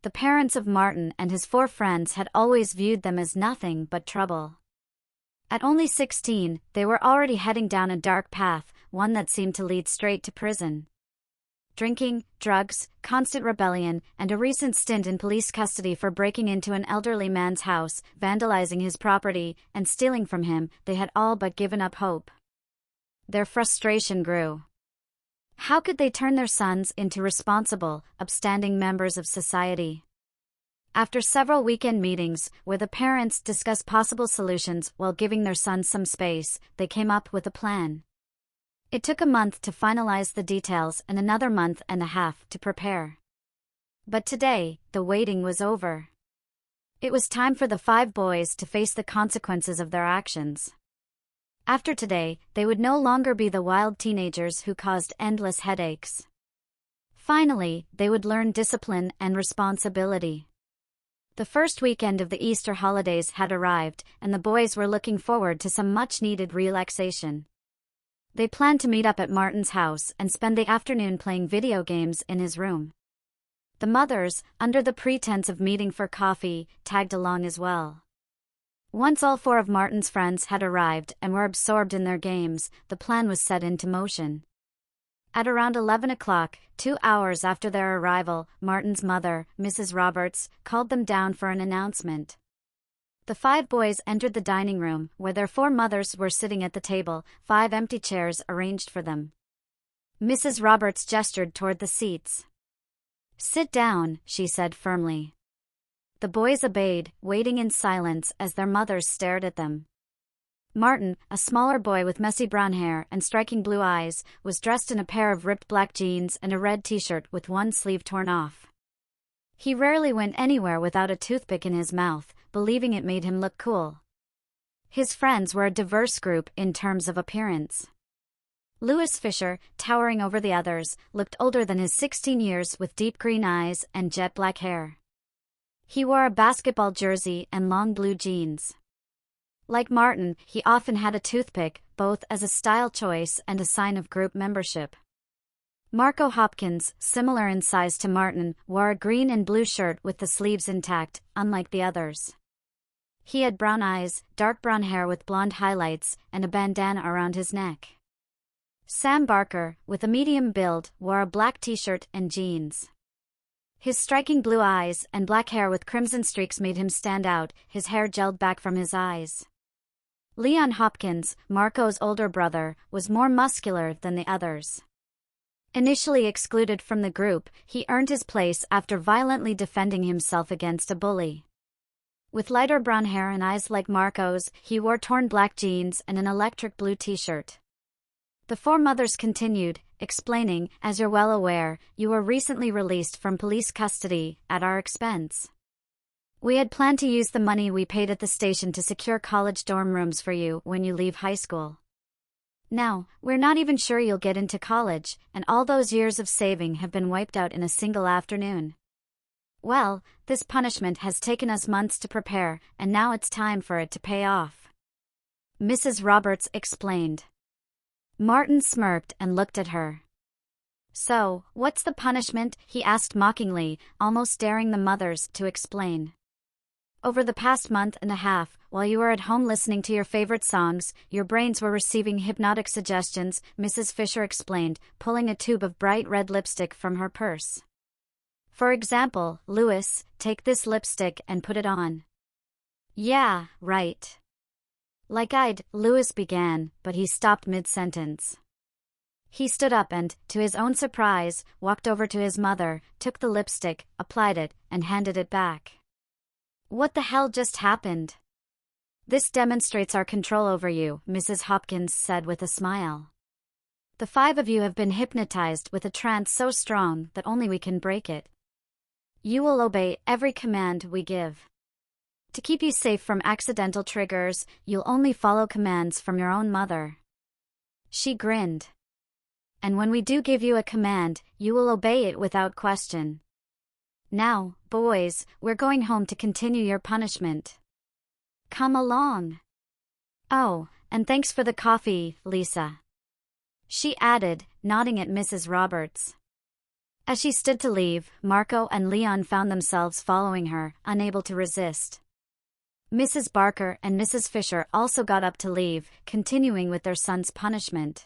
The parents of Martin and his 4 friends had always viewed them as nothing but trouble. At only 16, they were already heading down a dark path, one that seemed to lead straight to prison. Drinking, drugs, constant rebellion, and a recent stint in police custody for breaking into an elderly man's house, vandalizing his property, and stealing from him, they had all but given up hope. Their frustration grew. How could they turn their sons into responsible, upstanding members of society? After several weekend meetings, where the parents discussed possible solutions while giving their sons some space, they came up with a plan. It took a month to finalize the details and another month and a half to prepare. But today, the waiting was over. It was time for the 5 boys to face the consequences of their actions. After today, they would no longer be the wild teenagers who caused endless headaches. Finally, they would learn discipline and responsibility. The first weekend of the Easter holidays had arrived, and the boys were looking forward to some much-needed relaxation. They planned to meet up at Martin's house and spend the afternoon playing video games in his room. The mothers, under the pretense of meeting for coffee, tagged along as well. Once all 4 of Martin's friends had arrived and were absorbed in their games, the plan was set into motion. At around 11 o'clock, 2 hours after their arrival, Martin's mother, Mrs. Roberts, called them down for an announcement. The 5 boys entered the dining room, where their 4 mothers were sitting at the table, 5 empty chairs arranged for them. Mrs. Roberts gestured toward the seats. "Sit down," she said firmly. The boys obeyed, waiting in silence as their mothers stared at them. Martin, a smaller boy with messy brown hair and striking blue eyes, was dressed in a pair of ripped black jeans and a red t-shirt with one sleeve torn off. He rarely went anywhere without a toothpick in his mouth, believing it made him look cool. His friends were a diverse group in terms of appearance. Louis Fisher, towering over the others, looked older than his 16 years with deep green eyes and jet black hair. He wore a basketball jersey and long blue jeans. Like Martin, he often had a toothpick, both as a style choice and a sign of group membership. Marco Hopkins, similar in size to Martin, wore a green and blue shirt with the sleeves intact, unlike the others. He had brown eyes, dark brown hair with blonde highlights, and a bandana around his neck. Sam Barker, with a medium build, wore a black t-shirt and jeans. His striking blue eyes and black hair with crimson streaks made him stand out, his hair gelled back from his eyes. Leon Hopkins, Marco's older brother, was more muscular than the others. Initially excluded from the group, he earned his place after violently defending himself against a bully. With lighter brown hair and eyes like Marco's, he wore torn black jeans and an electric blue t-shirt. The 4 mothers continued, explaining, "As you're well aware, you were recently released from police custody, at our expense. We had planned to use the money we paid at the station to secure college dorm rooms for you when you leave high school. Now, we're not even sure you'll get into college, and all those years of saving have been wiped out in a single afternoon. Well, this punishment has taken us months to prepare, and now it's time for it to pay off," Mrs. Roberts explained. Martin smirked and looked at her. "So, what's the punishment?" he asked mockingly, almost daring the mothers to explain. "Over the past month and a half, while you were at home listening to your favorite songs, your brains were receiving hypnotic suggestions," Mrs. Fisher explained, pulling a tube of bright red lipstick from her purse. "For example, Louis, take this lipstick and put it on." "Yeah, right. Like I'd," Louis began, but he stopped mid-sentence. He stood up and, to his own surprise, walked over to his mother, took the lipstick, applied it, and handed it back. "What the hell just happened?" "This demonstrates our control over you," Mrs. Hopkins said with a smile. "The 5 of you have been hypnotized with a trance so strong that only we can break it. You will obey every command we give. To keep you safe from accidental triggers, you'll only follow commands from your own mother." She grinned. "And when we do give you a command, you will obey it without question. Now, boys, we're going home to continue your punishment. Come along. Oh, and thanks for the coffee, Lisa," she added, nodding at Mrs. Roberts. As she stood to leave, Marco and Leon found themselves following her, unable to resist. Mrs. Barker and Mrs. Fisher also got up to leave, continuing with their son's punishment.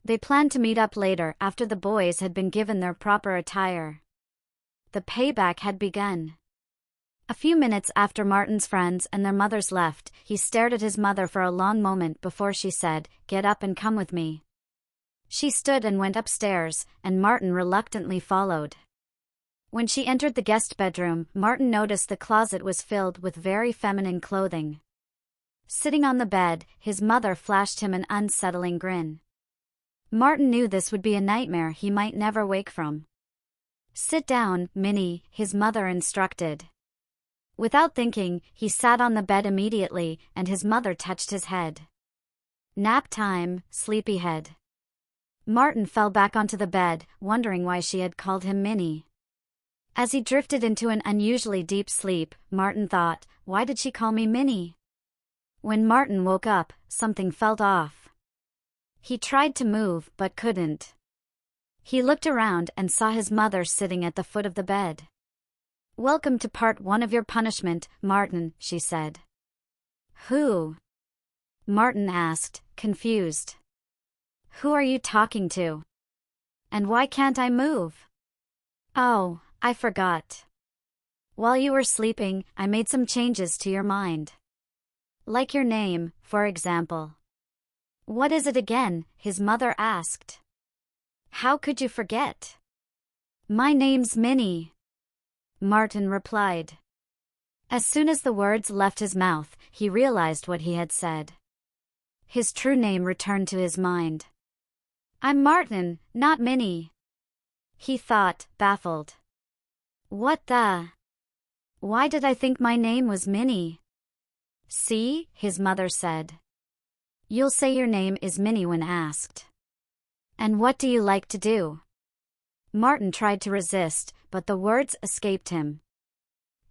They planned to meet up later after the boys had been given their proper attire. The payback had begun. A few minutes after Martin's friends and their mothers left, he stared at his mother for a long moment before she said, "Get up and come with me." She stood and went upstairs, and Martin reluctantly followed. When she entered the guest bedroom, Martin noticed the closet was filled with very feminine clothing. Sitting on the bed, his mother flashed him an unsettling grin. Martin knew this would be a nightmare he might never wake from. "Sit down, Minnie," his mother instructed. Without thinking, he sat on the bed immediately, and his mother touched his head. "Nap time, sleepyhead." Martin fell back onto the bed, wondering why she had called him Minnie. As he drifted into an unusually deep sleep, Martin thought, "Why did she call me Minnie?" When Martin woke up, something felt off. He tried to move, but couldn't. He looked around and saw his mother sitting at the foot of the bed. "Welcome to part 1 of your punishment, Martin," she said. "Who?" Martin asked, confused. "Who are you talking to? And why can't I move?" "Oh, I forgot. While you were sleeping, I made some changes to your mind. Like your name, for example." "What is it again?" his mother asked. "How could you forget?" "My name's Minnie," Martin replied. As soon as the words left his mouth, he realized what he had said. His true name returned to his mind. "I'm Martin, not Minnie," he thought, baffled. "What the? Why did I think my name was Minnie?" "See," his mother said. "You'll say your name is Minnie when asked." "And what do you like to do?" Martin tried to resist, but the words escaped him.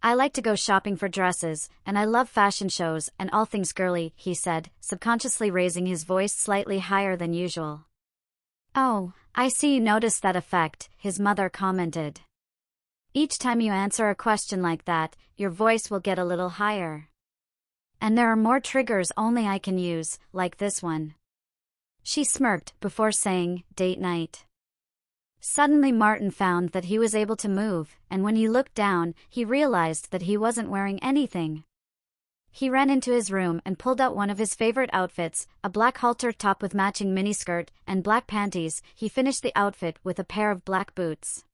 "I like to go shopping for dresses, and I love fashion shows and all things girly," he said, subconsciously raising his voice slightly higher than usual. "Oh, I see you noticed that effect," his mother commented. "Each time you answer a question like that, your voice will get a little higher. And there are more triggers only I can use, like this one." She smirked before saying, "Date night." Suddenly Martin found that he was able to move, and when he looked down, he realized that he wasn't wearing anything. He ran into his room and pulled out one of his favorite outfits, a black halter top with matching miniskirt, and black panties. He finished the outfit with a pair of black boots.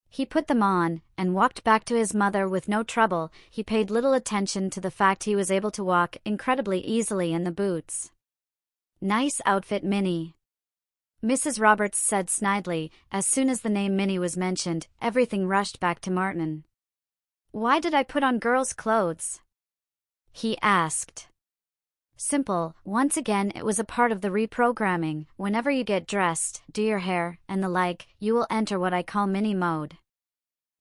He put them on, and walked back to his mother with no trouble. He paid little attention to the fact he was able to walk incredibly easily in the boots. "Nice outfit, Minnie," Mrs. Roberts said snidely. As soon as the name Minnie was mentioned, everything rushed back to Martin. "Why did I put on girls' clothes?" he asked. "Simple, once again it was a part of the reprogramming. Whenever you get dressed, do your hair, and the like, you will enter what I call Minnie mode.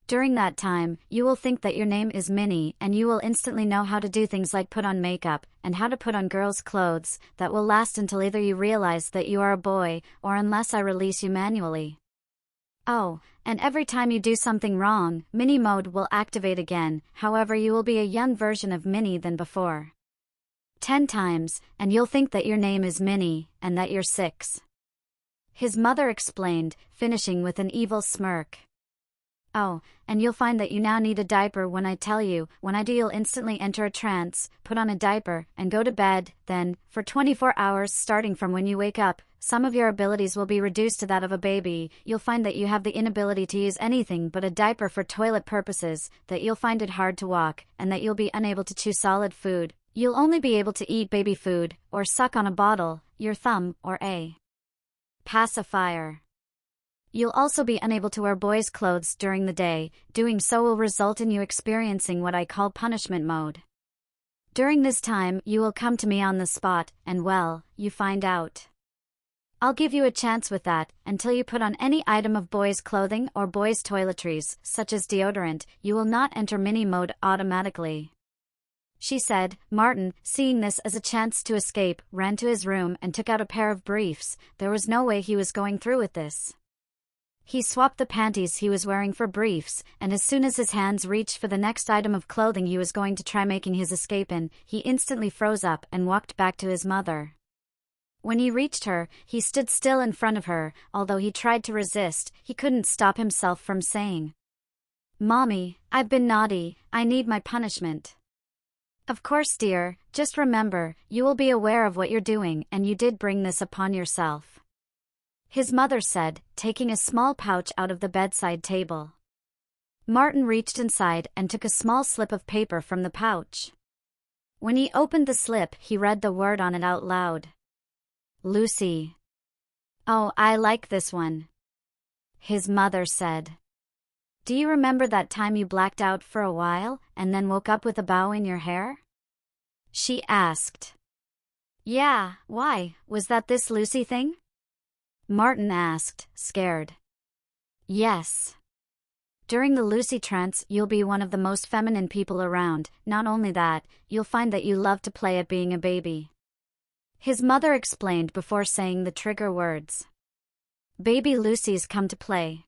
During that time, you will think that your name is Minnie and you will instantly know how to do things like put on makeup, and how to put on girls' clothes, that will last until either you realize that you are a boy, or unless I release you manually. Oh, and every time you do something wrong, Minnie mode will activate again, however you will be a young version of Minnie than before. 10 times, and you'll think that your name is Minnie, and that you're 6. His mother explained, finishing with an evil smirk. "Oh, and you'll find that you now need a diaper when I tell you. When I do, you'll instantly enter a trance, put on a diaper, and go to bed. Then, for 24 hours starting from when you wake up, some of your abilities will be reduced to that of a baby. You'll find that you have the inability to use anything but a diaper for toilet purposes, that you'll find it hard to walk, and that you'll be unable to chew solid food. You'll only be able to eat baby food, or suck on a bottle, your thumb, or a pacifier. You'll also be unable to wear boys' clothes during the day. Doing so will result in you experiencing what I call punishment mode. During this time, you will come to me on the spot, and well, you find out. I'll give you a chance with that, until you put on any item of boys' clothing or boys' toiletries, such as deodorant. You will not enter Minnie mode automatically," she said. Martin, seeing this as a chance to escape, ran to his room and took out a pair of briefs. There was no way he was going through with this. He swapped the panties he was wearing for briefs, and as soon as his hands reached for the next item of clothing he was going to try making his escape in, he instantly froze up and walked back to his mother. When he reached her, he stood still in front of her. Although he tried to resist, he couldn't stop himself from saying, "Mommy, I've been naughty, I need my punishment." "Of course, dear, just remember, you will be aware of what you're doing, and you did bring this upon yourself," his mother said, taking a small pouch out of the bedside table. Martin reached inside and took a small slip of paper from the pouch. When he opened the slip, he read the word on it out loud. "Lucy." "Oh, I like this one," his mother said. "Do you remember that time you blacked out for a while, and then woke up with a bow in your hair?" she asked. "Yeah, why, was that this Lucy thing?" Martin asked, scared. "Yes. During the Lucy trance, you'll be one of the most feminine people around. Not only that, you'll find that you love to play at being a baby," his mother explained before saying the trigger words. "Baby Lucy's come to play."